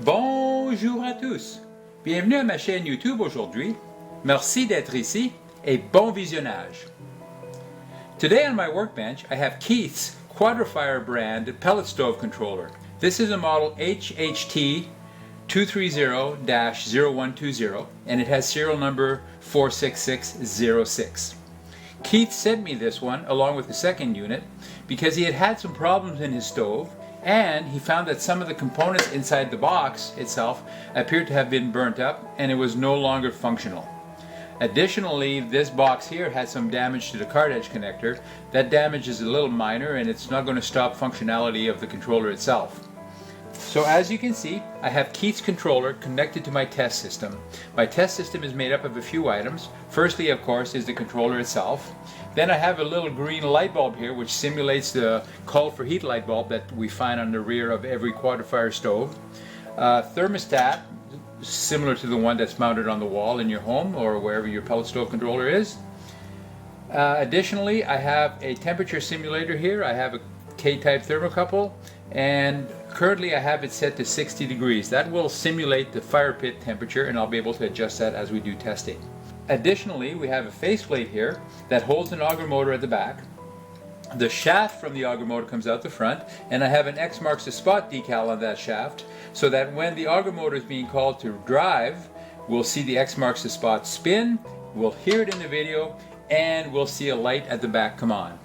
Bonjour à tous! Bienvenue à ma chaîne YouTube aujourd'hui. Merci d'être ici et bon visionnage. Today on my workbench I have Keith's QuadraFire brand Pellet Stove Controller. This is a model HHT 230-0120 and it has serial number 46606. Keith sent me this one along with the second unit because he had had some problems in his stove and he found that some of the components inside the box itself appeared to have been burnt up and it was no longer functional. Additionally, this box here had some damage to the card edge connector. That damage is a little minor and it's not going to stop functionality of the controller itself. So as you can see, I have Keith's controller connected to my test system. My test system is made up of a few items. Firstly, of course, is the controller itself. Then I have a little green light bulb here which simulates the call for heat light bulb that we find on the rear of every QuadraFire stove. Thermostat, similar to the one that's mounted on the wall in your home or wherever your pellet stove controller is. Additionally, I have a temperature simulator here. I have a K-type thermocouple and currently I have it set to 60 degrees. That will simulate the fire pit temperature and I'll be able to adjust that as we do testing. Additionally, we have a faceplate here that holds an auger motor at the back. The shaft from the auger motor comes out the front and I have an X marks the spot decal on that shaft so that when the auger motor is being called to drive, we'll see the X marks the spot spin, we'll hear it in the video, and we'll see a light at the back come on.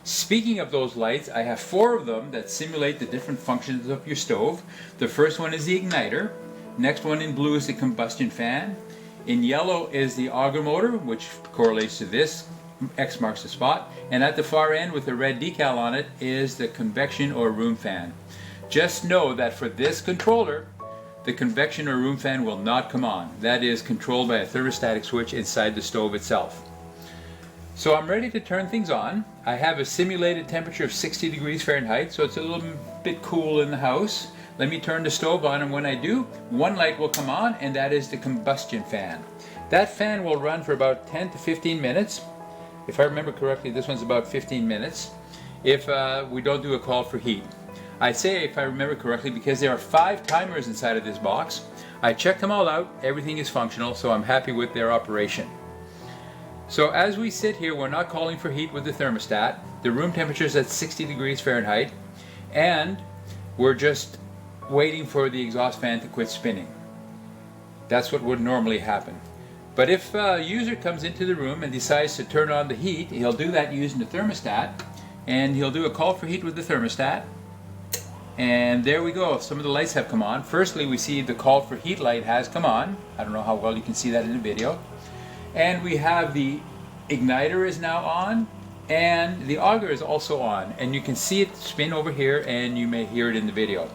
Speaking of those lights, I have 4 of them that simulate the different functions of your stove. The first one is the igniter. Next one in blue is the combustion fan. In yellow is the auger motor, which correlates to this. X marks the spot. And at the far end with the red decal on it is the convection or room fan. Just know that for this controller, the convection or room fan will not come on. That is controlled by a thermostatic switch inside the stove itself. So I'm ready to turn things on. I have a simulated temperature of 60 degrees Fahrenheit, so it's a little bit cool in the house. Let me turn the stove on, and when I do, one light will come on, and that is the combustion fan. That fan will run for about 10 to 15 minutes. If I remember correctly, this one's about 15 minutes if we don't do a call for heat. I say if I remember correctly because there are 5 timers inside of this box. I checked them all out, everything is functional, so I'm happy with their operation. So as we sit here, we're not calling for heat with the thermostat. The room temperature is at 60 degrees Fahrenheit and we're just waiting for the exhaust fan to quit spinning. That's what would normally happen. But if a user comes into the room and decides to turn on the heat, he'll do that using the thermostat and he'll do a call for heat with the thermostat. And there we go, some of the lights have come on. Firstly, we see the call for heat light has come on. I don't know how well you can see that in the video. And we have the igniter is now on and the auger is also on, and you can see it spin over here and you may hear it in the video.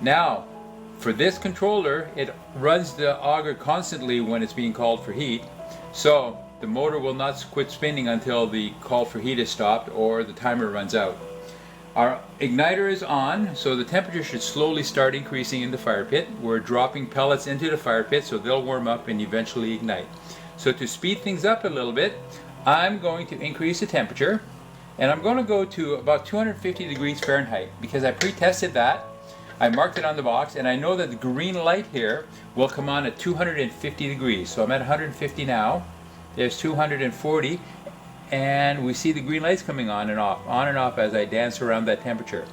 Now for this controller, it runs the auger constantly when it's being called for heat, so the motor will not quit spinning until the call for heat is stopped or the timer runs out. Our igniter is on, so the temperature should slowly start increasing in the fire pit. We're dropping pellets into the fire pit so they'll warm up and eventually ignite. So to speed things up a little bit, I'm going to increase the temperature and I'm going to go to about 250 degrees Fahrenheit because I pre-tested that. I marked it on the box and I know that the green light here will come on at 250 degrees. So I'm at 150 now. There's 240. And we see the green lights coming on and off as I dance around that temperature.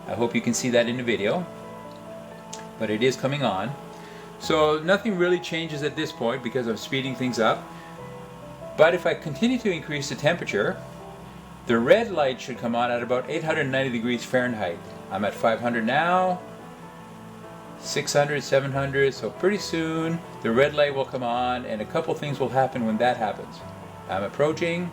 I hope you can see that in the video, but it is coming on. So nothing really changes at this point because I'm speeding things up. But if I continue to increase the temperature, the red light should come on at about 890 degrees Fahrenheit. I'm at 500 now, 600, 700, so pretty soon the red light will come on and a couple things will happen when that happens. I'm approaching.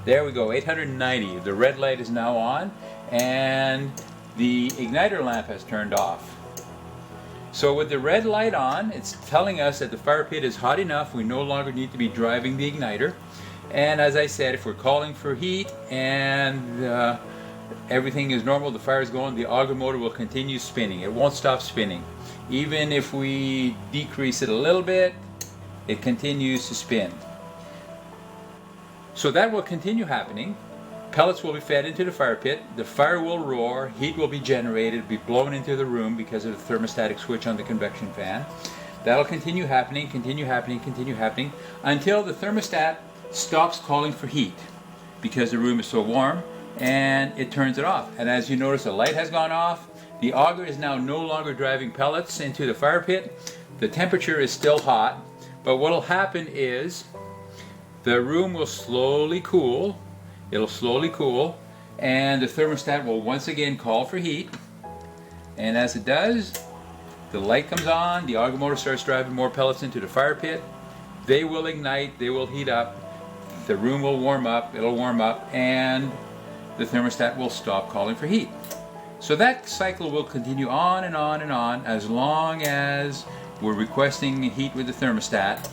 There we go, 890. The red light is now on and the igniter lamp has turned off. So with the red light on, it's telling us that the fire pit is hot enough. We no longer need to be driving the igniter. And as I said, if we're calling for heat and everything is normal, the fire is going, the auger motor will continue spinning. It won't stop spinning. Even if we decrease it a little bit, it continues to spin. So that will continue happening. Pellets will be fed into the fire pit. The fire will roar, heat will be generated, be blown into the room because of the thermostatic switch on the convection fan. That'll continue happening, continue happening, continue happening until the thermostat stops calling for heat because the room is so warm, and it turns it off. And as you notice, the light has gone off. The auger is now no longer driving pellets into the fire pit. The temperature is still hot, but what will happen is the room will slowly cool. It'll slowly cool, and the thermostat will once again call for heat. And as it does, the light comes on, the auger motor starts driving more pellets into the fire pit. They will ignite, they will heat up, the room will warm up, it'll warm up, and the thermostat will stop calling for heat. So that cycle will continue on and on and on as long as we're requesting heat with the thermostat,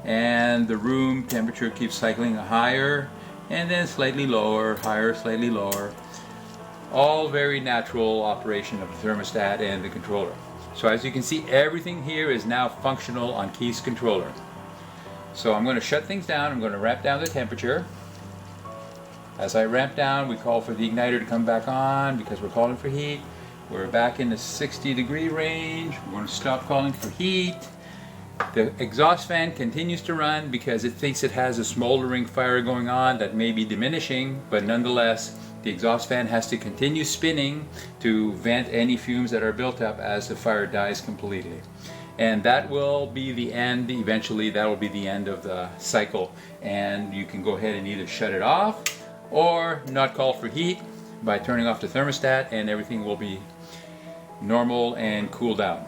and the room temperature keeps cycling higher and then slightly lower, higher, slightly lower. All very natural operation of the thermostat and the controller. So as you can see, everything here is now functional on Keith's controller. So I'm going to shut things down. I'm going to ramp down the temperature. As I ramp down, we call for the igniter to come back on because we're calling for heat. We're back in the 60-degree range. We're going to stop calling for heat. The exhaust fan continues to run because it thinks it has a smoldering fire going on that may be diminishing, but nonetheless, the exhaust fan has to continue spinning to vent any fumes that are built up as the fire dies completely. And that will be the end, eventually that will be the end of the cycle, and you can go ahead and either shut it off or not call for heat by turning off the thermostat, and everything will be normal and cool down.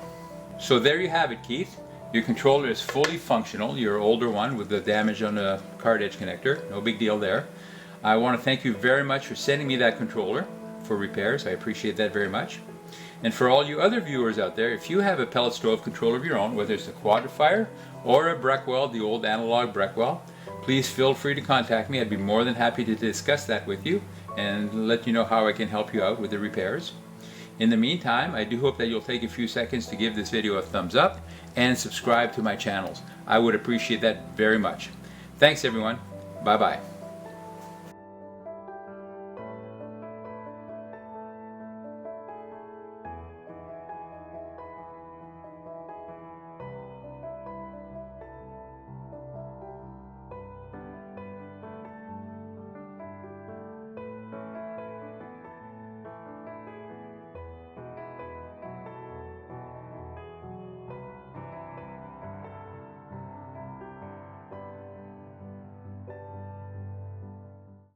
So there you have it, Keith. Your controller is fully functional, your older one with the damage on the card edge connector. No big deal there. I want to thank you very much for sending me that controller for repairs. I appreciate that very much. And for all you other viewers out there, if you have a pellet stove controller of your own, whether it's a QuadraFire or a Breckwell, the old analog Breckwell, please feel free to contact me. I'd be more than happy to discuss that with you and let you know how I can help you out with the repairs. In the meantime, I do hope that you'll take a few seconds to give this video a thumbs up and subscribe to my channels. I would appreciate that very much. Thanks everyone. Bye-bye.